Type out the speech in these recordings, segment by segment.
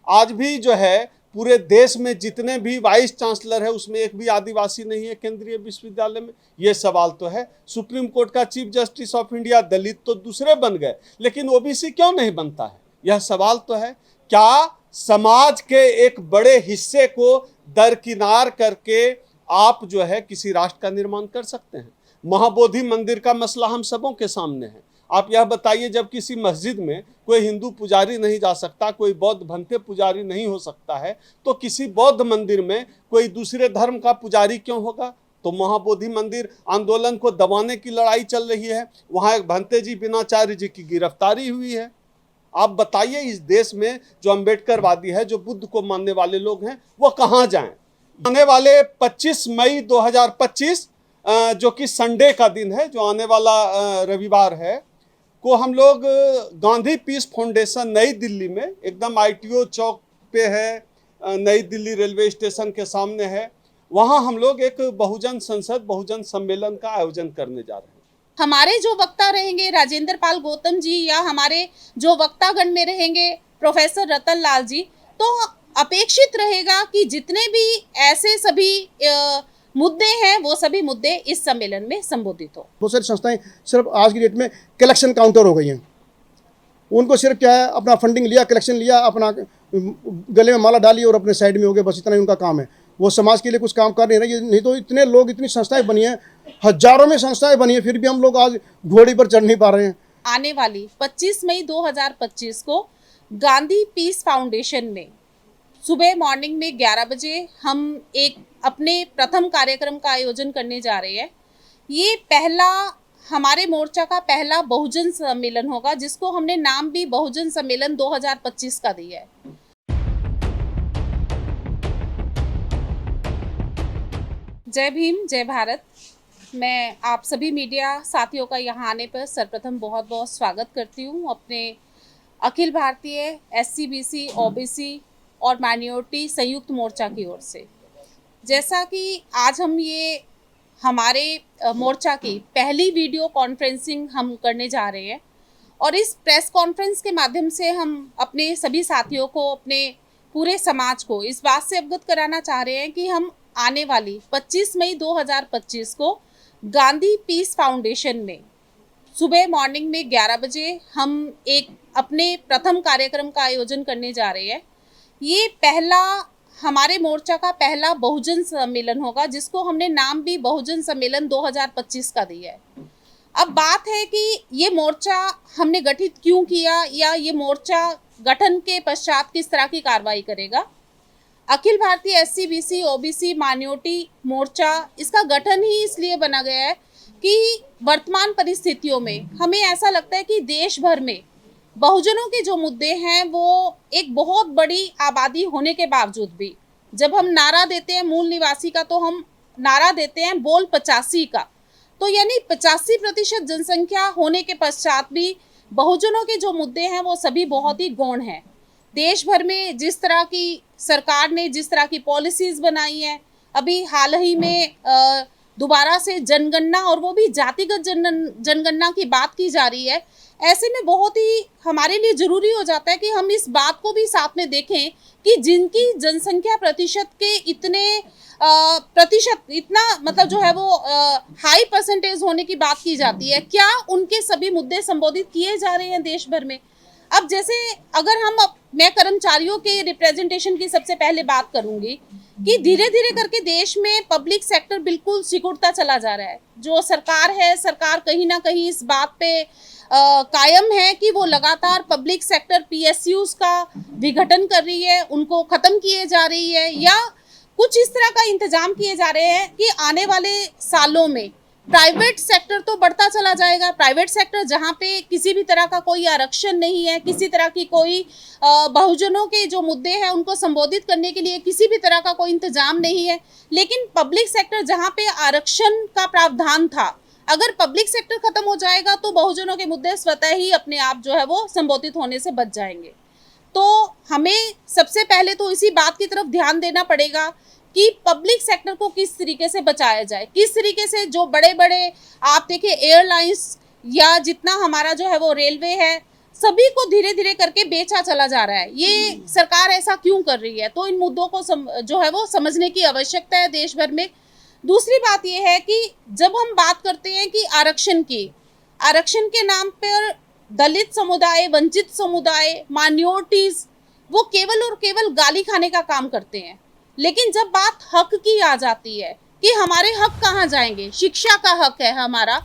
आज भी जो है पूरे देश में जितने भी वाइस चांसलर है उसमें एक भी आदिवासी नहीं है केंद्रीय विश्वविद्यालय में। ये सवाल तो है। सुप्रीम कोर्ट का चीफ जस्टिस ऑफ इंडिया दलित तो दूसरे बन गए, लेकिन ओबीसी क्यों नहीं बनता है, यह सवाल तो है। क्या समाज के एक बड़े हिस्से को दरकिनार करके आप जो है किसी राष्ट्र का निर्माण कर सकते हैं? महाबोधि मंदिर का मसला हम सबों के सामने है। आप यह बताइए, जब किसी मस्जिद में कोई हिंदू पुजारी नहीं जा सकता, कोई बौद्ध भंते पुजारी नहीं हो सकता है, तो किसी बौद्ध मंदिर में कोई दूसरे धर्म का पुजारी क्यों होगा? तो महाबोधि मंदिर आंदोलन को दबाने की लड़ाई चल रही है, वहां एक भंते जी बिनाचार्य जी की गिरफ्तारी हुई है। आप बताइए, इस देश में जो अम्बेडकरवादी है, जो बुद्ध को मानने वाले लोग हैं, वो कहाँ जाएं? आने वाले 25 मई 2025 जो कि संडे का दिन है, जो आने वाला रविवार है, को हम लोग गांधी पीस फाउंडेशन नई दिल्ली में, एकदम आईटीओ चौक पे है, नई दिल्ली रेलवे स्टेशन के सामने है, वहाँ हम लोग एक बहुजन संसद बहुजन सम्मेलन का आयोजन करने जा रहे हैं। हमारे जो वक्ता रहेंगे राजेंद्र पाल गौतम जी, या हमारे जो वक्तागण में रहेंगे प्रोफेसर रतन लाल जी, तो अपेक्षित रहेगा कि जितने भी ऐसे सभी मुद्दे हैं वो सभी मुद्दे इस सम्मेलन में संबोधित हो। बहुत सारी संस्थाएं सिर्फ आज की डेट में कलेक्शन काउंटर हो गई हैं। उनको सिर्फ क्या है, अपना फंडिंग लिया, कलेक्शन लिया, अपना गले में माला डाली और अपने साइड में हो गए, बस इतना ही उनका काम है। वो समाज के लिए कुछ काम कर नहीं रहे। नहीं तो इतने लोग, इतनी संस्थाएं बनी हैं, हजारों में संस्थाएं बनी हैं, फिर भी हम लोग आज घोड़ी पर चढ़ नहीं पा रहे हैं। आने वाली 25 मई 2025 को गांधी पीस फाउंडेशन में सुबह मॉर्निंग में 11 बजे हम एक अपने प्रथम कार्यक्रम का आयोजन करने जा रहे हैं। ये पहला हमारे मोर्चा का पहला बहुजन सम्मेलन होगा, जिसको हमने नाम भी बहुजन सम्मेलन 2025 का दिया है। जय भीम, जय भारत। मैं आप सभी मीडिया साथियों का यहाँ आने पर सर्वप्रथम बहुत बहुत स्वागत करती हूँ अपने अखिल भारतीय SC/BC OBC और माइनॉरिटी संयुक्त मोर्चा की ओर से। जैसा कि आज हम ये हमारे मोर्चा की पहली वीडियो कॉन्फ्रेंसिंग हम करने जा रहे हैं, और इस प्रेस कॉन्फ्रेंस के माध्यम से हम अपने सभी साथियों को, अपने पूरे समाज को इस बात से अवगत कराना चाह रहे हैं कि हम आने वाली 25 मई 2025 को गांधी पीस फाउंडेशन में सुबह मॉर्निंग में 11 बजे हम एक अपने प्रथम कार्यक्रम का आयोजन करने जा रहे हैं। ये पहला हमारे मोर्चा का पहला बहुजन सम्मेलन होगा, जिसको हमने नाम भी बहुजन सम्मेलन 2025 का दिया है। अब बात है कि ये मोर्चा हमने गठित क्यों किया, या ये मोर्चा गठन के पश्चात किस तरह की कार्रवाई करेगा। Akhil Bharatiya SC/BC OBC minority मोर्चा, इसका गठन ही इसलिए बना गया है कि वर्तमान परिस्थितियों में हमें ऐसा लगता है कि देश भर में बहुजनों के जो मुद्दे हैं, वो एक बहुत बड़ी आबादी होने के बावजूद भी, जब हम नारा देते हैं मूल निवासी का, तो हम नारा देते हैं बोल 85 का, तो यानी 85% जनसंख्या होने के पश्चात भी बहुजनों के जो मुद्दे हैं वो सभी बहुत ही गौण हैं। देश भर में जिस तरह की सरकार ने जिस तरह की पॉलिसीज बनाई हैं, अभी हाल ही में दोबारा से जनगणना, और वो भी जातिगत जनगणना की बात की जा रही है। ऐसे में बहुत ही हमारे लिए ज़रूरी हो जाता है कि हम इस बात को भी साथ में देखें कि जिनकी जनसंख्या प्रतिशत के इतने प्रतिशत, इतना मतलब जो है वो हाई परसेंटेज होने की बात की जाती है, क्या उनके सभी मुद्दे संबोधित किए जा रहे हैं देश भर में। अब जैसे अगर मैं कर्मचारियों के रिप्रेजेंटेशन की सबसे पहले बात करूंगी कि धीरे धीरे करके देश में पब्लिक सेक्टर बिल्कुल सिकुड़ता चला जा रहा है। जो सरकार है, सरकार कहीं ना कहीं इस बात पे कायम है कि वो लगातार पब्लिक सेक्टर PSUs का विघटन कर रही है, उनको ख़त्म किए जा रही है, या कुछ इस तरह का इंतजाम किए जा रहे हैं कि आने वाले सालों में प्राइवेट सेक्टर तो बढ़ता चला जाएगा। प्राइवेट सेक्टर जहाँ पे किसी भी तरह का कोई आरक्षण नहीं है, किसी तरह की कोई बहुजनों के जो मुद्दे हैं उनको संबोधित करने के लिए किसी भी तरह का कोई इंतजाम नहीं है। लेकिन पब्लिक सेक्टर जहाँ पे आरक्षण का प्रावधान था, अगर पब्लिक सेक्टर खत्म हो जाएगा तो बहुजनों के मुद्दे स्वतः ही अपने आप जो है वो संबोधित होने से बच जाएंगे। तो हमें सबसे पहले तो इसी बात की तरफ ध्यान देना पड़ेगा कि पब्लिक सेक्टर को किस तरीके से बचाया जाए, किस तरीके से जो बड़े बड़े आप देखिए एयरलाइंस या जितना हमारा जो है वो रेलवे है, सभी को धीरे धीरे करके बेचा चला जा रहा है। ये सरकार ऐसा क्यों कर रही है? तो इन मुद्दों को जो है वो समझने की आवश्यकता है देश भर में। दूसरी बात ये है कि जब हम बात करते हैं कि आरक्षण के नाम पर दलित समुदाय, वंचित समुदाय, माइनॉरिटीज वो केवल और केवल गाली खाने का काम करते हैं। लेकिन जब बात हक की आ जाती है कि हमारे हक कहाँ जाएंगे, शिक्षा का हक है हमारा,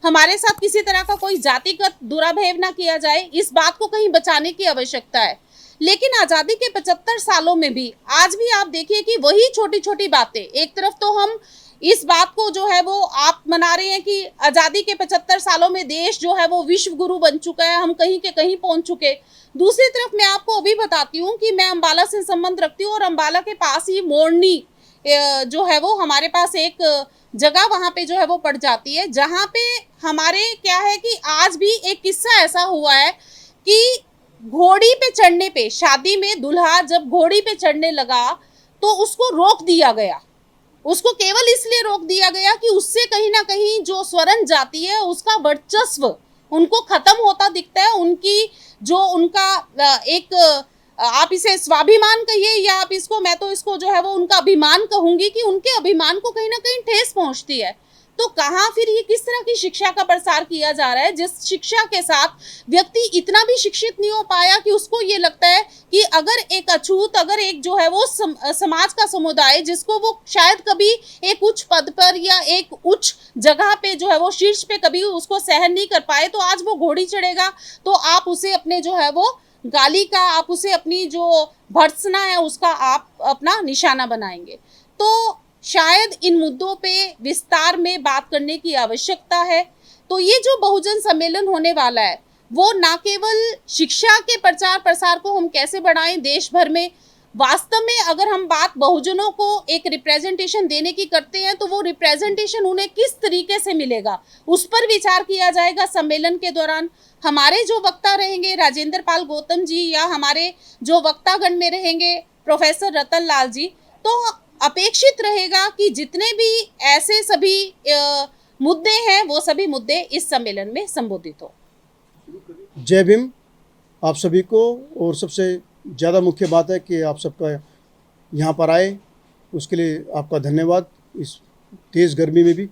हमारे साथ किसी तरह का कोई जातिगत दुराभेव ना किया जाए, इस बात को कहीं बचाने की आवश्यकता है। लेकिन आज़ादी के 75 सालों में भी आज भी आप देखिए कि वही छोटी छोटी बातें, एक तरफ तो हम इस बात को जो है वो आप मना रहे हैं कि आज़ादी के 75 सालों में देश जो है वो विश्व गुरु बन चुका है, हम कहीं के कहीं पहुंच चुके। दूसरी तरफ मैं आपको अभी बताती हूँ कि मैं अम्बाला से संबंध रखती हूँ और अम्बाला के पास ही मोरनी जो है वो हमारे पास एक जगह वहाँ पे जो है वो पड़ जाती है, जहाँ पे हमारे क्या है कि आज भी एक किस्सा ऐसा हुआ है कि घोड़ी पे चढ़ने पे, शादी में दूल्हा जब घोड़ी पे चढ़ने लगा तो उसको रोक दिया गया। उसको केवल इसलिए रोक दिया गया कि उससे कहीं ना कहीं जो स्वर्ण जाति है उसका वर्चस्व उनको खत्म होता दिखता है। उनकी जो उनका एक आप इसे स्वाभिमान कहिए या आप इसको, मैं तो इसको जो है वो उनका अभिमान कहूंगी कि उनके अभिमान को कहीं ना कहीं ठेस पहुंचती है। तो कहाँ फिर ये किस तरह की शिक्षा का प्रसार किया जा रहा है जिस शिक्षा के साथ व्यक्ति इतना भी शिक्षित नहीं हो पाया कि उसको ये लगता है कि अगर एक अछूत, अगर एक जो है वो समाज का समुदाय जिसको वो शायद कभी एक उच्च पद पर या एक उच्च जगह पे जो है वो शीर्ष पे कभी उसको सहन नहीं कर पाए, तो आज वो घोड़ी चढ़ेगा तो आप उसे अपने जो है वो गाली का, आप उसे अपनी जो भर्त्सना है उसका आप अपना निशाना बनाएंगे। तो शायद इन मुद्दों पे विस्तार में बात करने की आवश्यकता है। तो ये जो बहुजन सम्मेलन होने वाला है वो ना केवल शिक्षा के प्रचार प्रसार को हम कैसे बढ़ाएं देश भर में, वास्तव में अगर हम बात बहुजनों को एक रिप्रेजेंटेशन देने की करते हैं तो वो रिप्रेजेंटेशन उन्हें किस तरीके से मिलेगा उस पर विचार किया जाएगा सम्मेलन के दौरान। हमारे जो वक्ता रहेंगे राजेंद्र पाल गौतम जी या हमारे जो वक्तागण में रहेंगे प्रोफेसर रतन लाल जी, तो अपेक्षित रहेगा कि जितने भी ऐसे सभी मुद्दे हैं वो सभी मुद्दे इस सम्मेलन में संबोधित हो। जय भीम आप सभी को। और सबसे ज़्यादा मुख्य बात है कि आप सबका यहाँ पर आए, उसके लिए आपका धन्यवाद। इस तेज़ गर्मी में भी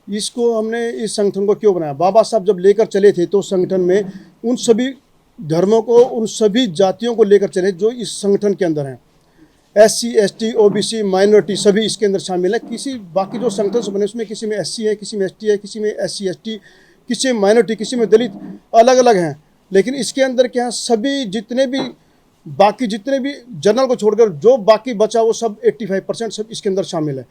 इसको हमने, इस संगठन को क्यों बनाया, बाबा साहब जब लेकर चले थे तो संगठन में उन सभी धर्मों को, उन सभी जातियों को लेकर चले जो इस संगठन के अंदर हैं। SC ST OBC माइनॉरिटी सभी इसके अंदर शामिल है। किसी बाकी जो संगठन से बने उसमें किसी में SC है, किसी में ST है, किसी में SC ST, किसी में माइनॉरिटी, किसी में दलित, अलग अलग हैं। लेकिन इसके अंदर क्या है, सभी जितने भी बाकी जितने भी जनरल को छोड़कर जो बाकी बचा वो सब 85% सब इसके अंदर शामिल है।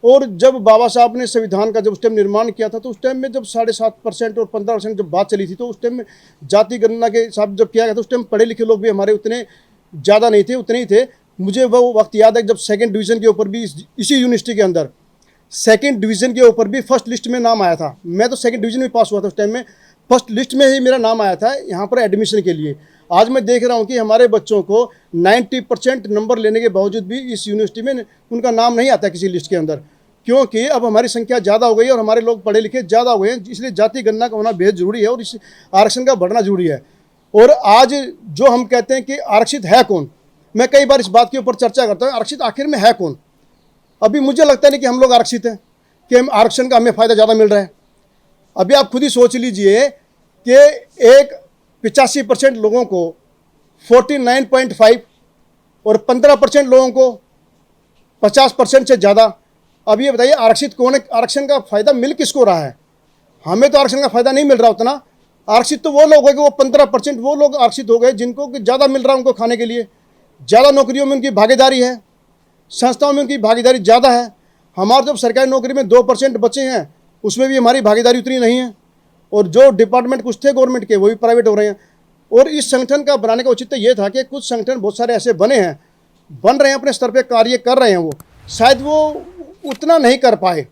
और जब बाबा साहब ने संविधान का जब उस टाइम निर्माण किया था तो उस टाइम में जब 7.5% और 15% जब बात चली थी तो उस टाइम में जाति गणना के हिसाब जब किया गया था उस टाइम पढ़े लिखे लोग भी हमारे उतने ज़्यादा नहीं थे, उतने ही थे। मुझे वो वक्त याद है जब 2nd डिवीज़न के ऊपर भी इसी यूनिवर्सिटी के अंदर 2nd डिवीज़न के ऊपर भी फर्स्ट लिस्ट में नाम आया था। मैं तो 2nd डिवीज़न में पास हुआ था उस टाइम में, फर्स्ट लिस्ट में ही मेरा नाम आया था यहाँ पर एडमिशन के लिए। आज मैं देख रहा हूँ कि हमारे बच्चों को 90% नंबर लेने के बावजूद भी इस यूनिवर्सिटी में उनका नाम नहीं आता किसी लिस्ट के अंदर, क्योंकि अब हमारी संख्या ज़्यादा हो गई है और हमारे लोग पढ़े लिखे ज़्यादा हो गए हैं। इसलिए जाति गणना का होना बेहद ज़रूरी है और इस आरक्षण का बढ़ना ज़रूरी है। और आज जो हम कहते हैं कि आरक्षित है कौन, मैं कई बार इस बात के ऊपर चर्चा करता हूँ, आरक्षित आखिर में है कौन। अभी मुझे लगता नहीं कि हम लोग आरक्षित हैं, कि हम आरक्षण का हमें फ़ायदा ज़्यादा मिल रहा है। अभी आप खुद ही सोच लीजिए कि एक 85% लोगों को 49.5 और 15% लोगों को 50% से ज़्यादा। अब ये बताइए आरक्षित कौन है, आरक्षण का फ़ायदा मिल किसको रहा है? हमें तो आरक्षण का फ़ायदा नहीं मिल रहा उतना। आरक्षित तो वो लोग हो गए, वो 15% वो लोग आरक्षित हो गए जिनको ज़्यादा मिल रहा है, उनको खाने के लिए ज़्यादा नौकरियों में उनकी भागीदारी है, संस्थाओं में उनकी भागीदारी ज़्यादा है। हमारे जब सरकारी नौकरी में 2% बचे हैं उसमें भी हमारी भागीदारी उतनी नहीं है। और जो डिपार्टमेंट कुछ थे गवर्नमेंट के वो भी प्राइवेट हो रहे हैं। और इस संगठन का बनाने का औचित्य ये था कि कुछ संगठन बहुत सारे ऐसे बन रहे हैं, अपने स्तर पे कार्य कर रहे हैं, वो शायद वो उतना नहीं कर पाए,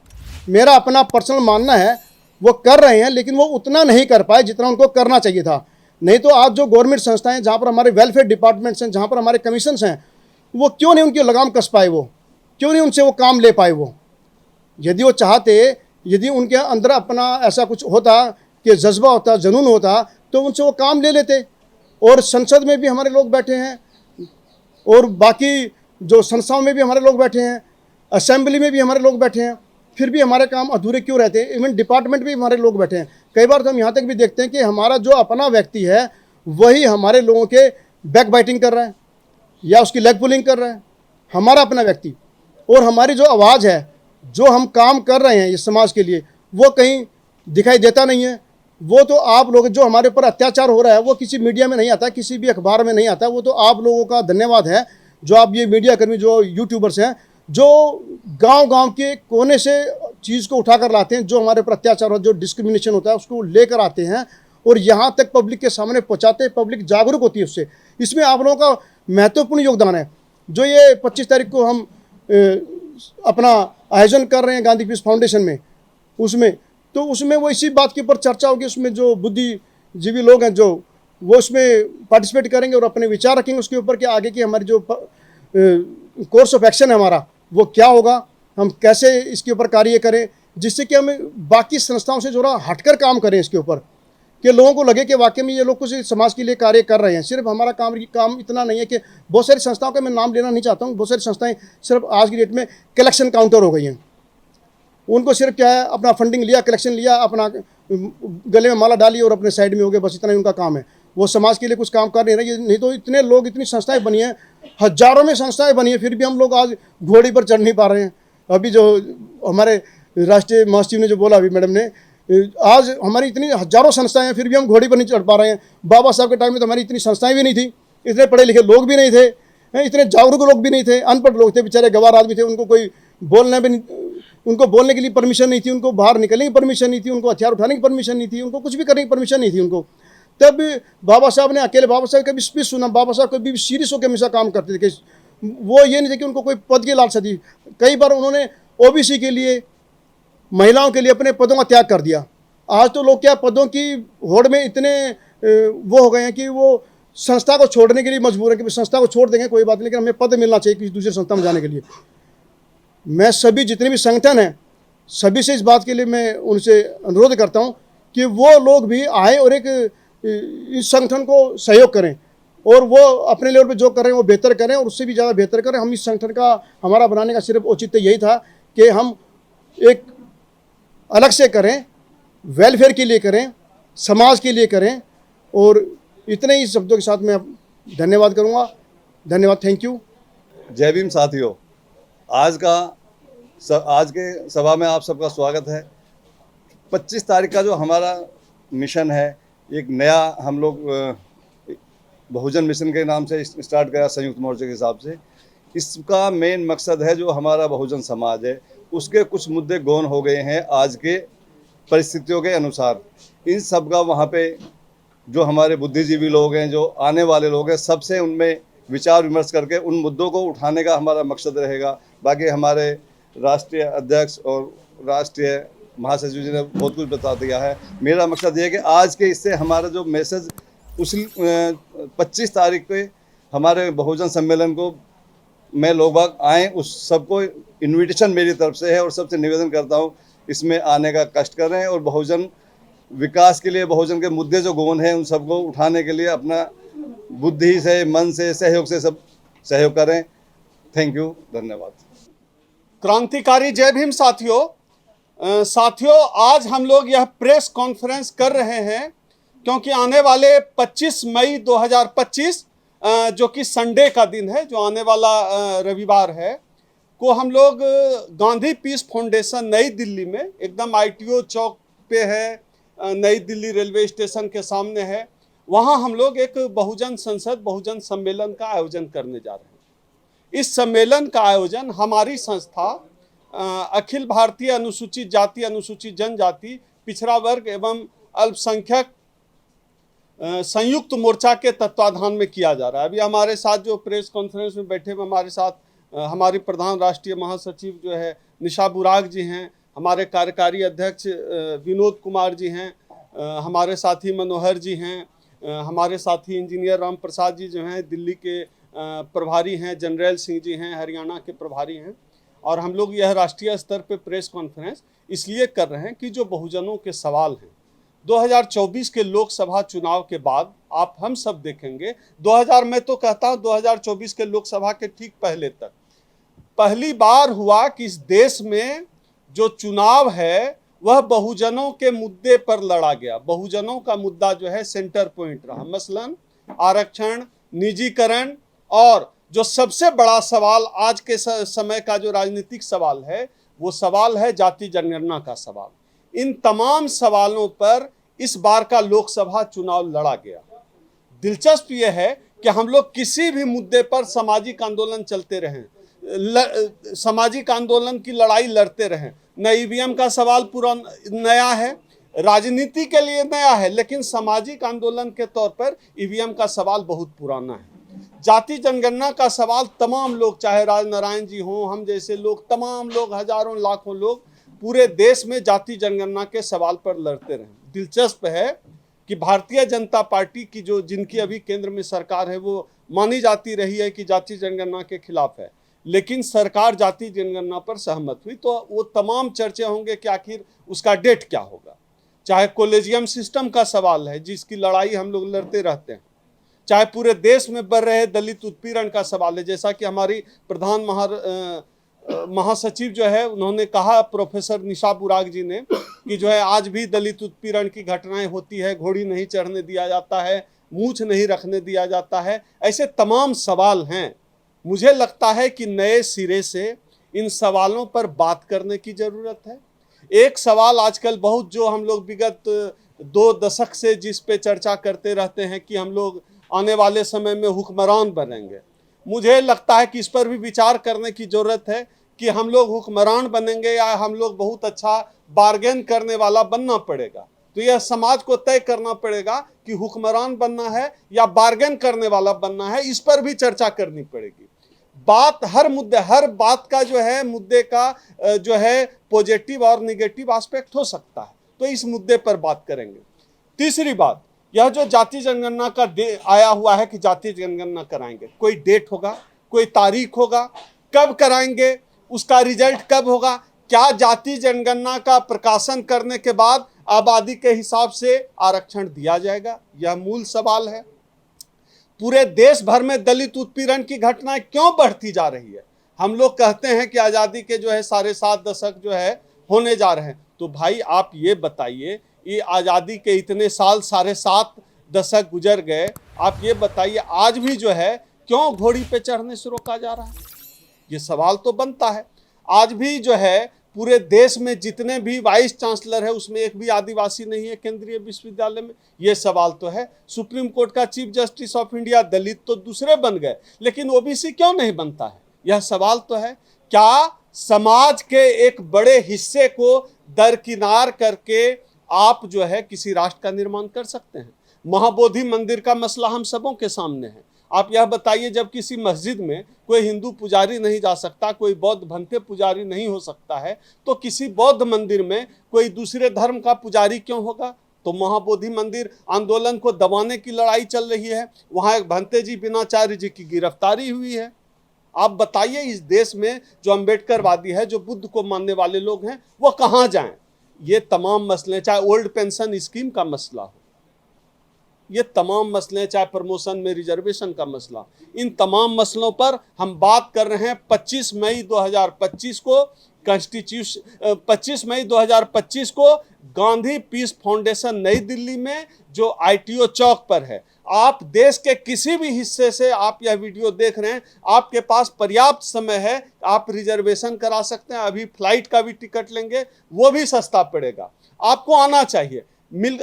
मेरा अपना पर्सनल मानना है, वो कर रहे हैं लेकिन वो उतना नहीं कर पाए जितना उनको करना चाहिए था। नहीं तो आज जो गवर्नमेंट संस्थाएं जहाँ पर हमारे वेलफेयर डिपार्टमेंट्स हैं, जहाँ पर हमारे कमीशंस हैं, वो क्यों नहीं उनकी लगाम कस पाए, वो क्यों नहीं उनसे वो काम ले पाए। वो यदि वो चाहते, यदि उनके अंदर अपना ऐसा कुछ होता कि जज्बा होता, जुनून होता, तो उनसे वो काम ले लेते। और संसद में भी हमारे लोग बैठे हैं और बाकी जो संस्थाओं में भी हमारे लोग बैठे हैं, असेंबली में भी हमारे लोग बैठे हैं, फिर भी हमारे काम अधूरे क्यों रहते हैं। इवन डिपार्टमेंट में भी हमारे लोग बैठे हैं। कई बार तो हम यहाँ तक भी देखते हैं कि हमारा जो अपना व्यक्ति है वही हमारे लोगों के बैक बाइटिंग कर रहा है या उसकी लेग पुलिंग कर रहा है, हमारा अपना व्यक्ति। और हमारी जो आवाज़ है, जो हम काम कर रहे हैं इस समाज के लिए, वो कहीं दिखाई देता नहीं है। वो तो आप लोग, जो हमारे ऊपर अत्याचार हो रहा है वो किसी मीडिया में नहीं आता, किसी भी अखबार में नहीं आता। वो तो आप लोगों का धन्यवाद है जो आप ये मीडिया कर्मी, जो यूट्यूबर्स हैं, जो गांव-गांव के कोने से चीज़ को उठा कर लाते हैं, जो हमारे ऊपर अत्याचार हो, जो डिस्क्रिमिनेशन होता है उसको लेकर आते हैं और यहाँ तक पब्लिक के सामने पहुँचाते हैं। पब्लिक जागरूक होती है उससे। इसमें आप लोगों का महत्वपूर्ण योगदान है। जो ये 25 तारीख को हम अपना आयोजन कर रहे हैं गांधी पीस फाउंडेशन में, उसमें वो इसी बात के ऊपर चर्चा होगी। उसमें जो बुद्धिजीवी लोग हैं जो वो उसमें पार्टिसिपेट करेंगे और अपने विचार रखेंगे उसके ऊपर कि आगे की हमारी जो कोर्स ऑफ एक्शन है हमारा वो क्या होगा, हम कैसे इसके ऊपर कार्य करें, जिससे कि हम बाकी संस्थाओं से थोड़ा हटकर काम करें इसके ऊपर, कि लोगों को लगे कि वाकई में ये लोग कुछ समाज के लिए कार्य कर रहे हैं। सिर्फ हमारा काम इतना नहीं है कि बहुत सारी संस्थाओं का मैं नाम लेना नहीं चाहता हूँ, बहुत सारी संस्थाएं सिर्फ आज की डेट में कलेक्शन काउंटर हो गई हैं। उनको सिर्फ क्या है, अपना फंडिंग लिया, कलेक्शन लिया, अपना गले में माला डाली और अपने साइड में हो गए, बस इतना ही उनका काम है। वो समाज के लिए कुछ काम कर नहीं रहे। नहीं तो इतने लोग, इतनी संस्थाएं बनी हैं, हजारों में संस्थाएं बनी हैं, फिर भी हम लोग आज घोड़ी पर चढ़ नहीं पा रहे हैं। अभी जो हमारे राष्ट्रीय महासचिव ने जो बोला, अभी मैडम ने, आज हमारी इतनी हजारों संस्थाएं हैं फिर भी हम घोड़ी पर नहीं चढ़ पा रहे हैं। बाबा साहब के टाइम में तो हमारी इतनी संस्थाएं भी नहीं थी, इतने पढ़े लिखे लोग भी नहीं थे, इतने जागरूक लोग भी नहीं थे, अनपढ़ लोग थे, बेचारे गवार आदमी थे। उनको कोई बोलना भी नहीं, उनको बोलने के लिए परमिशन नहीं थी, उनको बाहर निकलने की परमिशन नहीं थी, उनको हथियार उठाने की परमिशन नहीं थी, उनको कुछ भी करने की परमिशन नहीं थी उनको। तब बाबा साहब ने, अकेले बाबा साहब का भी स्पीच सुना। बाबा साहब कभी भी सीरियस होकर हमेशा काम करते थे कि वो ये नहीं थे कि उनको कोई पद की लालसा थी। कई बार उन्होंने ओबीसी के लिए, महिलाओं के लिए अपने पदों का त्याग कर दिया। आज तो लोग क्या पदों की होड़ में इतने वो हो गए हैं कि वो संस्था को छोड़ने के लिए मजबूर है कि संस्था को छोड़ देंगे कोई बात नहीं, लेकिन हमें पद मिलना चाहिए किसी दूसरी संस्था में जाने के लिए। मैं सभी जितने भी संगठन हैं सभी से इस बात के लिए मैं उनसे अनुरोध करता हूं कि वो लोग भी आए और एक इस संगठन को सहयोग करें और वो अपने लेवल पे जो कर रहे हैं वो बेहतर करें और उससे भी ज़्यादा बेहतर करें। हम इस संगठन का, हमारा बनाने का सिर्फ औचित्य यही था कि हम एक अलग से करें, वेलफेयर के लिए करें, समाज के लिए करें। और इतने ही शब्दों के साथ मैं धन्यवाद करूँगा। धन्यवाद, थैंक यू। जय भीम साथियों, आज के सभा में आप सबका स्वागत है। 25 तारीख का जो हमारा मिशन है, एक नया हम लोग बहुजन मिशन के नाम से स्टार्ट करा संयुक्त मोर्चे के हिसाब से। इसका मेन मकसद है जो हमारा बहुजन समाज है उसके कुछ मुद्दे गौण हो गए हैं आज के परिस्थितियों के अनुसार। इन सब का वहाँ पे जो हमारे बुद्धिजीवी लोग हैं, जो आने वाले लोग हैं, सबसे उनमें विचार विमर्श करके उन मुद्दों को उठाने का हमारा मकसद रहेगा। बाकी हमारे राष्ट्रीय अध्यक्ष और राष्ट्रीय महासचिव जी ने बहुत कुछ बता दिया है। मेरा मकसद ये है कि आज के इससे हमारा जो मैसेज उस 25 तारीख पे हमारे बहुजन सम्मेलन को मैं लोग बाग आएँ, उस सबको इन्विटेशन मेरी तरफ से है और सबसे निवेदन करता हूँ इसमें आने का कष्ट करें और बहुजन विकास के लिए, बहुजन के मुद्दे जो गौण हैं उन सबको उठाने के लिए अपना बुद्धि से, मन से, सहयोग से सब सहयोग करें। थैंक यू, धन्यवाद। क्रांतिकारी जय भीम साथियों। आज हम लोग यह प्रेस कॉन्फ्रेंस कर रहे हैं क्योंकि आने वाले 25 मई 2025 जो कि संडे का दिन है, जो आने वाला रविवार है, को हम लोग गांधी पीस फाउंडेशन नई दिल्ली में, एकदम ITO चौक पे है, नई दिल्ली रेलवे स्टेशन के सामने है, वहाँ हम लोग एक बहुजन संसद, बहुजन सम्मेलन का आयोजन करने जा रहे हैं। इस सम्मेलन का आयोजन हमारी संस्था अखिल भारतीय अनुसूचित जाति, अनुसूचित जनजाति, पिछड़ा वर्ग एवं अल्पसंख्यक संयुक्त मोर्चा के तत्वाधान में किया जा रहा है। अभी हमारे साथ जो प्रेस कॉन्फ्रेंस में बैठे हुए हमारे साथ हमारी प्रधान राष्ट्रीय महासचिव जो है निशा बुराग जी हैं, हमारे कार्यकारी अध्यक्ष विनोद कुमार जी हैं, हमारे साथी मनोहर जी हैं, हमारे साथी इंजीनियर राम प्रसाद जी जो हैं दिल्ली के प्रभारी हैं, जनरल सिंह जी हैं हरियाणा के प्रभारी हैं। और हम लोग यह राष्ट्रीय स्तर पे प्रेस कॉन्फ्रेंस इसलिए कर रहे हैं कि जो बहुजनों के सवाल हैं, 2024 के लोकसभा चुनाव के बाद आप हम सब देखेंगे, 2000 में तो कहता हूं 2024 के लोकसभा के ठीक पहले तक पहली बार हुआ कि इस देश में जो चुनाव है वह बहुजनों के मुद्दे पर लड़ा गया। बहुजनों का मुद्दा जो है सेंटर पॉइंट रहा, मसलन आरक्षण, निजीकरण, और जो सबसे बड़ा सवाल आज के समय का जो राजनीतिक सवाल है वो सवाल है जाति जनगणना का सवाल। इन तमाम सवालों पर इस बार का लोकसभा चुनाव लड़ा गया। दिलचस्प यह है कि हम लोग किसी भी मुद्दे पर सामाजिक आंदोलन चलते रहें, सामाजिक आंदोलन की लड़ाई लड़ते रहें। न ईवीएम का सवाल पूरा नया है, राजनीति के लिए नया है, लेकिन सामाजिक आंदोलन के तौर पर ईवीएम का सवाल बहुत पुराना है। जाति जनगणना का सवाल तमाम लोग, चाहे राजनारायण जी हों, हम जैसे लोग, तमाम लोग, हजारों लाखों लोग पूरे देश में जाति जनगणना के सवाल पर लड़ते रहे। दिलचस्प है कि भारतीय जनता पार्टी की जो जिनकी अभी केंद्र में सरकार है वो मानी जाती रही है कि जाति जनगणना के खिलाफ है, लेकिन सरकार जाति जनगणना पर सहमत हुई। तो वो तमाम चर्चे होंगे कि आखिर उसका डेट क्या होगा। चाहे कॉलेजियम सिस्टम का सवाल है जिसकी लड़ाई हम लोग लड़ते रहते हैं, चाहे पूरे देश में बढ़ रहे दलित उत्पीड़न का सवाल है, जैसा कि हमारी प्रधान महासचिव जो है उन्होंने कहा, प्रोफेसर निशा बुराग जी ने, कि जो है आज भी दलित उत्पीड़न की घटनाएं होती है, घोड़ी नहीं चढ़ने दिया जाता है, मूछ नहीं रखने दिया जाता है, ऐसे तमाम सवाल हैं। मुझे लगता है कि नए सिरे से इन सवालों पर बात करने की ज़रूरत है। एक सवाल आजकल बहुत जो हम लोग विगत 2 दशक से जिस पे चर्चा करते रहते हैं कि हम लोग आने वाले समय में हुक्मरान बनेंगे, मुझे लगता है कि इस पर भी विचार करने की ज़रूरत है कि हम लोग हुक्मरान बनेंगे या हम लोग बहुत अच्छा बार्गेन करने वाला बनना पड़ेगा। तो यह समाज को तय करना पड़ेगा कि हुक्मरान बनना है या बार्गेन करने वाला बनना है, इस पर भी चर्चा करनी पड़ेगी। बात हर मुद्दे, हर बात का जो है मुद्दे का जो है पॉजिटिव और निगेटिव एस्पेक्ट हो सकता है, तो इस मुद्दे पर बात करेंगे। तीसरी बात, यह जो जाति जनगणना का आया हुआ है कि जाति जनगणना कराएंगे, कोई डेट होगा, कोई तारीख होगा, कब कराएंगे, उसका रिजल्ट कब होगा, क्या जाति जनगणना का प्रकाशन करने के बाद आबादी के हिसाब से आरक्षण दिया जाएगा, यह मूल सवाल है। पूरे देश भर में दलित उत्पीड़न की घटनाएं क्यों बढ़ती जा रही है। हम लोग कहते हैं कि आज़ादी के जो है 7.5 दशक जो है होने जा रहे हैं, तो भाई आप ये बताइए, ये आज़ादी के इतने साल 7.5 दशक गुजर गए, आप ये बताइए आज भी जो है क्यों घोड़ी पे चढ़ने से रोका जा रहा है, ये सवाल तो बनता है। आज भी जो है पूरे देश में जितने भी वाइस चांसलर है उसमें एक भी आदिवासी नहीं है केंद्रीय विश्वविद्यालय में, ये सवाल तो है। सुप्रीम कोर्ट का चीफ जस्टिस ऑफ इंडिया दलित तो दूसरे बन गए, लेकिन ओबीसी क्यों नहीं बनता है, यह सवाल तो है। क्या समाज के एक बड़े हिस्से को दरकिनार करके आप जो है किसी राष्ट्र का निर्माण कर सकते हैं? महाबोधि मंदिर का मसला हम सबों के सामने है। आप यह बताइए, जब किसी मस्जिद में कोई हिंदू पुजारी नहीं जा सकता, कोई बौद्ध भंते पुजारी नहीं हो सकता है, तो किसी बौद्ध मंदिर में कोई दूसरे धर्म का पुजारी क्यों होगा? तो महाबोधि मंदिर आंदोलन को दबाने की लड़ाई चल रही है, वहाँ एक भंते जी बिनाचार्य जी की गिरफ्तारी हुई है। आप बताइए, इस देश में जो अम्बेडकरवादी है, जो बुद्ध को मानने वाले लोग हैं, वो कहाँ जाएं? ये तमाम मसले, चाहे ओल्ड पेंशन स्कीम का मसला हो, ये तमाम मसले, चाहे प्रमोशन में रिजर्वेशन का मसला, इन तमाम मसलों पर हम बात कर रहे हैं। 25 मई 2025 को 25 मई 2025 को गांधी पीस फाउंडेशन नई दिल्ली में जो ITO चौक पर है, आप देश के किसी भी हिस्से से आप यह वीडियो देख रहे हैं, आपके पास पर्याप्त समय है, आप रिजर्वेशन करा सकते हैं। अभी फ्लाइट का भी टिकट लेंगे, वो भी सस्ता पड़ेगा, आपको आना चाहिए।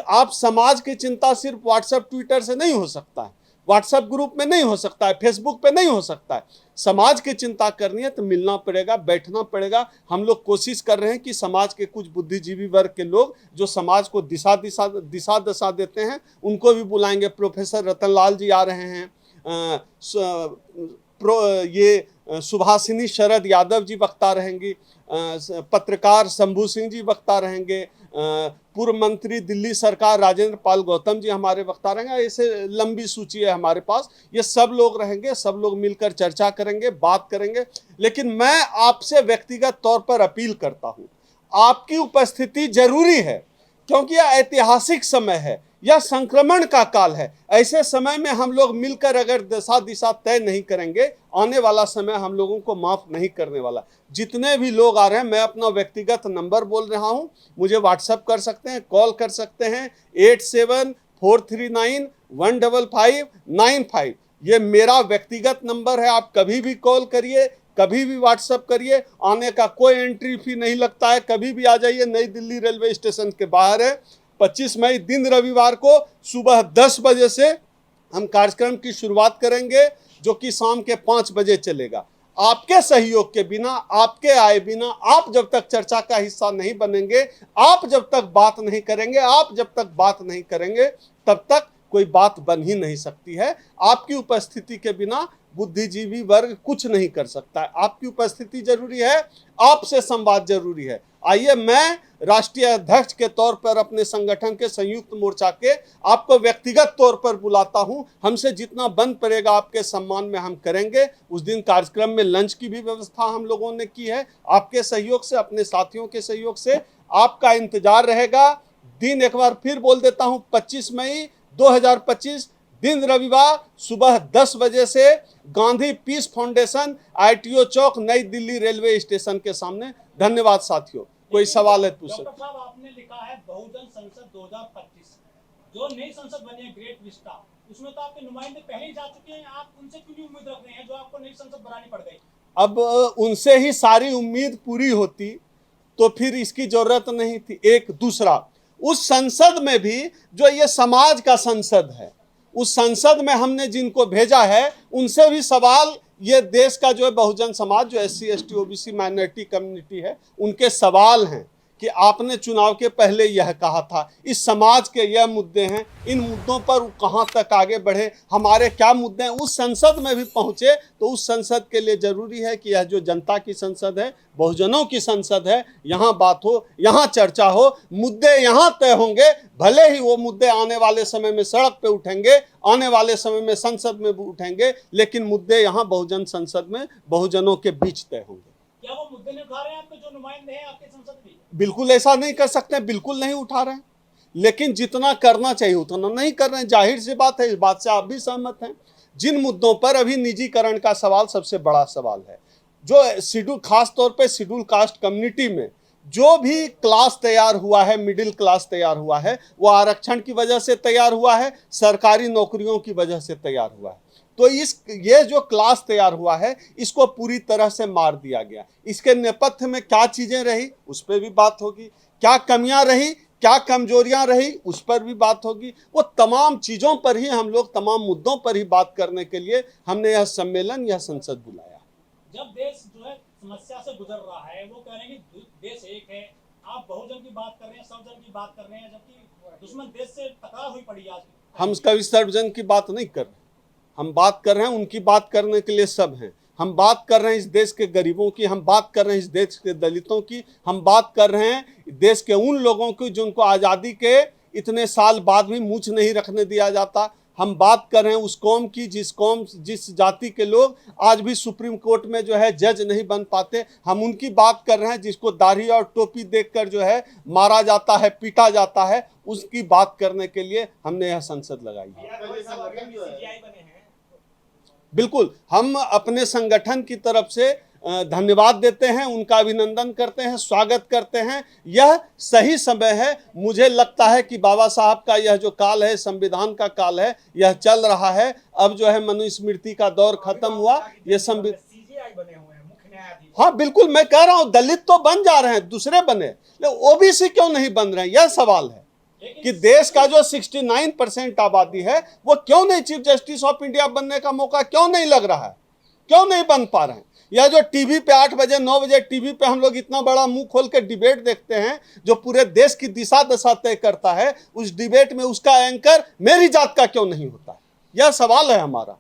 आप समाज की चिंता सिर्फ व्हाट्सएप ट्विटर से नहीं हो सकता है, व्हाट्सएप ग्रुप में नहीं हो सकता है, फेसबुक पे नहीं हो सकता है। समाज की चिंता करनी है तो मिलना पड़ेगा, बैठना पड़ेगा। हम लोग कोशिश कर रहे हैं कि समाज के कुछ बुद्धिजीवी वर्ग के लोग जो समाज को दिशा दशा देते हैं उनको भी बुलाएंगे। प्रोफेसर रतनलाल जी आ रहे हैं, ये सुभाषिनी शरद यादव जी वक्ता रहेंगी, पत्रकार शंभू सिंह जी वक्ता रहेंगे, पूर्व मंत्री दिल्ली सरकार राजेंद्र पाल गौतम जी हमारे वक्ता रहेंगे। ऐसे लंबी सूची है हमारे पास, ये सब लोग रहेंगे, सब लोग मिलकर चर्चा करेंगे, बात करेंगे। लेकिन मैं आपसे व्यक्तिगत तौर पर अपील करता हूँ, आपकी उपस्थिति जरूरी है, क्योंकि यह ऐतिहासिक समय है, यह संक्रमण का काल है। ऐसे समय में हम लोग मिलकर अगर दशा दिशा तय नहीं करेंगे, आने वाला समय हम लोगों को माफ नहीं करने वाला। जितने भी लोग आ रहे हैं, मैं अपना व्यक्तिगत नंबर बोल रहा हूं, मुझे व्हाट्सएप कर सकते हैं, कॉल कर सकते हैं 8743915595। ये मेरा व्यक्तिगत नंबर है, आप कभी भी कॉल करिए, कभी भी व्हाट्सएप करिए। आने का कोई एंट्री फी नहीं लगता है, कभी भी आ जाइए। नई दिल्ली रेलवे स्टेशन के बाहर है। 25 मई दिन रविवार को सुबह 10 बजे से हम कार्यक्रम की शुरुआत करेंगे, जो कि शाम के 5 बजे चलेगा। आपके सहयोग के बिना, आपके आए बिना, आप जब तक चर्चा का हिस्सा नहीं बनेंगे, आप जब तक बात नहीं करेंगे, आप जब तक बात नहीं करेंगे, तब तक कोई बात बन ही नहीं सकती है। आपकी उपस्थिति के बिना बुद्धिजीवी वर्ग कुछ नहीं कर सकता है। आपकी उपस्थिति जरूरी है, आपसे संवाद जरूरी है। आइए, मैं राष्ट्रीय अध्यक्ष के तौर पर अपने संगठन के संयुक्त मोर्चा के आपको व्यक्तिगत तौर पर बुलाता हूं। हमसे जितना बन पड़ेगा आपके सम्मान में हम करेंगे। उस दिन कार्यक्रम में लंच की भी व्यवस्था हम लोगों ने की है, आपके सहयोग से, अपने साथियों के सहयोग से। आपका इंतजार रहेगा। दिन एक बार फिर बोल देता हूं, 25 मई 2025 दिन रविवार सुबह 10 बजे से गांधी पीस फाउंडेशन, ITO चौक, नई दिल्ली रेलवे स्टेशन के सामने। धन्यवाद साथियों। कोई सवाल है पूछ सकते। डॉक्टर साहब, आपने लिखा है बहुजन संसद 2025, जो नई संसद बनी है ग्रेट विस्टा, उसमें तो आपके नुमाइंदे पहले ही जा चुके हैं। आप उनसे क्यों नहीं उम्मीद रख रहे हैं, जो आपको नई संसद बनानी पड़ गई? अब उनसे ही सारी उम्मीद पूरी होती तो फिर इसकी जरूरत नहीं थी। एक दूसरा, उस संसद में भी जो ये समाज का संसद है, उस संसद में हमने जिनको भेजा है उनसे भी सवाल, ये देश का जो है बहुजन समाज, जो SC ST OBC minority community है, उनके सवाल हैं कि आपने चुनाव के पहले यह कहा था, इस समाज के यह मुद्दे हैं, इन मुद्दों पर कहाँ तक आगे बढ़े, हमारे क्या मुद्दे हैं। उस संसद में भी पहुँचे तो उस संसद के लिए ज़रूरी है कि यह जो जनता की संसद है, बहुजनों की संसद है, यहाँ बात हो, यहाँ चर्चा हो, मुद्दे यहाँ तय होंगे। भले ही वो मुद्दे आने वाले समय में सड़क पे उठेंगे, आने वाले समय में संसद में भी उठेंगे, लेकिन मुद्दे यहाँ बहुजन संसद में बहुजनों के बीच तय होंगे। क्या वो मुद्दे नहीं उठा रहे हैं आपके जो नुमाइंदे हैं आपके संसद में? बिल्कुल ऐसा नहीं कर सकते, बिल्कुल नहीं उठा रहे हैं, लेकिन जितना करना चाहिए उतना नहीं कर रहे हैं। जाहिर सी बात है, इस बात से आप भी सहमत हैं। जिन मुद्दों पर अभी निजीकरण का सवाल सबसे बड़ा सवाल है, जो शेड्यूल, खास तौर पे शेड्यूल कास्ट कम्युनिटी में जो भी क्लास तैयार हुआ है, मिडिल क्लास तैयार हुआ है, वो आरक्षण की वजह से तैयार हुआ है, सरकारी नौकरियों की वजह से तैयार हुआ है। तो ये जो क्लास तैयार हुआ है, इसको पूरी तरह से मार दिया गया। इसके नेपथ्य में क्या चीज़ें रही, उस पर भी बात होगी। क्या कमियां रही, क्या कमजोरियां रही, उस पर भी बात होगी। वो तमाम चीज़ों पर ही हम लोग, तमाम मुद्दों पर ही बात करने के लिए हमने यह सम्मेलन, यह संसद बुलाया। जब देश जो है समस्या से गुजर रहा है, वो कह रहे हैं कि देश एक है, आप बहुजन की बात कर रहे हैं, सर्वजन की बात कर रहे हैं, जबकि दुश्मन देश से टकराव हुई पड़ी आज। हम कभी सर्वजन की बात नहीं कर रहे, हम बात कर रहे हैं, उनकी बात करने के लिए सब हैं। हम बात कर रहे हैं इस देश के गरीबों की, हम बात कर रहे हैं इस देश के दलितों की, हम बात कर रहे हैं देश के उन लोगों की जिनको आज़ादी के इतने साल बाद भी मूंछ नहीं रखने दिया जाता। हम बात कर रहे हैं उस कौम की, जिस जाति के लोग आज भी सुप्रीम कोर्ट में जो है जज नहीं बन पाते। हम उनकी बात कर रहे हैं जिसको दाढ़ी और टोपी देखकर जो है मारा जाता है, पीटा जाता है। उसकी बात करने के लिए हमने यह संसद लगाई है। बिल्कुल, हम अपने संगठन की तरफ से धन्यवाद देते हैं, उनका अभिनंदन करते हैं, स्वागत करते हैं। यह सही समय है। मुझे लगता है कि बाबा साहब का यह जो काल है, संविधान का काल है, यह चल रहा है। अब जो है मनुस्मृति का दौर खत्म हुआ, ये CJI बने हुए हैं, मुख्य न्यायाधीश। हाँ बिल्कुल, मैं कह रहा हूँ दलित तो बन जा रहे हैं, दूसरे बने, लेकिन OBC क्यों नहीं बन रहे हैं, यह सवाल है कि देश का जो 69% आबादी है, वो क्यों नहीं चीफ जस्टिस ऑफ इंडिया बनने का मौका क्यों नहीं लग रहा है, क्यों नहीं बन पा रहे हैं। या जो टीवी पे 8 बजे 9 बजे टीवी पे हम लोग इतना बड़ा मुंह खोल के डिबेट देखते हैं, जो पूरे देश की दिशा दशा तय करता है, उस डिबेट में उसका एंकर मेरी जात का क्यों नहीं होता है, यह सवाल है हमारा।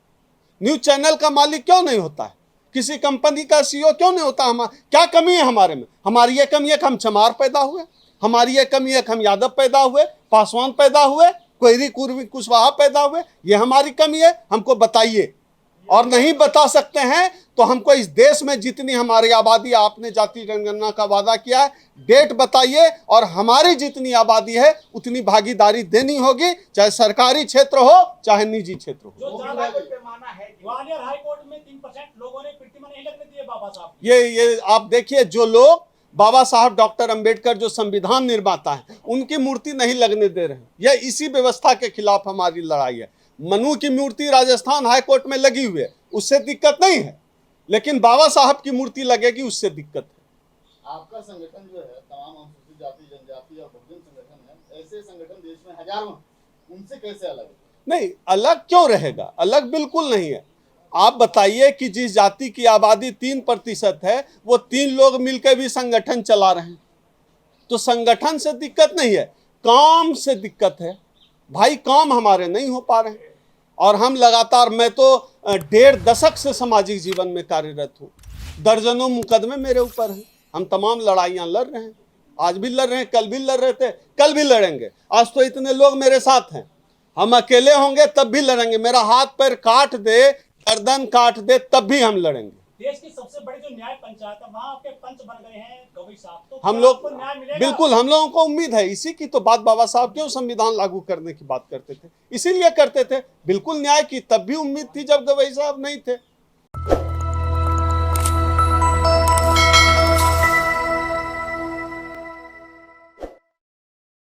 न्यूज चैनल का मालिक क्यों नहीं होता है, किसी कंपनी का CEO क्यों नहीं होता। क्या कमी है हमारे में? हमारी ये कमी है कि हम चमार पैदा हुए, हमारी ये कमी है कि हम यादव पैदा हुए, पासवान पैदा हुए, कोयरी कुशवाहा पैदा हुए, ये हमारी कमी है, हमको बताइए। और नहीं बता सकते हैं तो हमको इस देश में जितनी हमारी आबादी, आपने जाति जनगणना का वादा किया है, डेट बताइए और हमारी जितनी आबादी है उतनी भागीदारी देनी होगी, चाहे सरकारी क्षेत्र हो चाहे निजी क्षेत्र हो। जो ज्यादा पैमाना है ग्वालियर हाई कोर्ट में 3% लोगों ने प्रतिमा नहीं लगने दिए बाबा साहब। ये आप देखिए, जो लोग बाबा साहब डॉक्टर अंबेडकर जो संविधान निर्माता है उनकी मूर्ति नहीं लगने दे रहे हैं, यह इसी व्यवस्था के खिलाफ हमारी लड़ाई है। मनु की मूर्ति राजस्थान हाई कोर्ट में लगी हुई है, उससे दिक्कत नहीं है, लेकिन बाबा साहब की मूर्ति लगेगी उससे दिक्कत है। आपका संगठन जो है तमाम अनुसूचित जाति जनजाति और बहुजन संगठन है, ऐसे संगठन देश में हजारों, उनसे कैसे अलग है? नहीं, अलग क्यों रहेगा? अलग बिल्कुल नहीं है। आप बताइए कि जिस जाति की आबादी 3% है वो 3 लोग मिलकर भी संगठन चला रहे हैं, तो संगठन से दिक्कत नहीं है, काम से दिक्कत है। भाई काम हमारे नहीं हो पा रहे हैं और हम लगातार, मैं तो 1.5 दशक से सामाजिक जीवन में कार्यरत हूँ, दर्जनों मुकदमे मेरे ऊपर हैं, हम तमाम लड़ाइयाँ लड़ रहे हैं, आज भी लड़ रहे हैं, कल भी लड़ रहे थे, कल भी लड़ेंगे। आज तो इतने लोग मेरे साथ हैं, हम अकेले होंगे तब भी लड़ेंगे, मेरा हाथ पैर काट दे, गर्दन काट दे, तब भी हम लड़ेंगे। देश की सबसे बड़ी जो न्याय पंचायत है वहाँ आपके पंच बन गए हैं गवई साहब, तो हम क्या लोग आपको न्याय मिलेगा? बिल्कुल, हम लोगों को उम्मीद है, इसी की तो बात बाबा साहब क्यों संविधान लागू करने की बात करते थे, इसीलिए करते थे, बिल्कुल न्याय की। तब भी उम्मीद थी जब गवई साहब नहीं थे।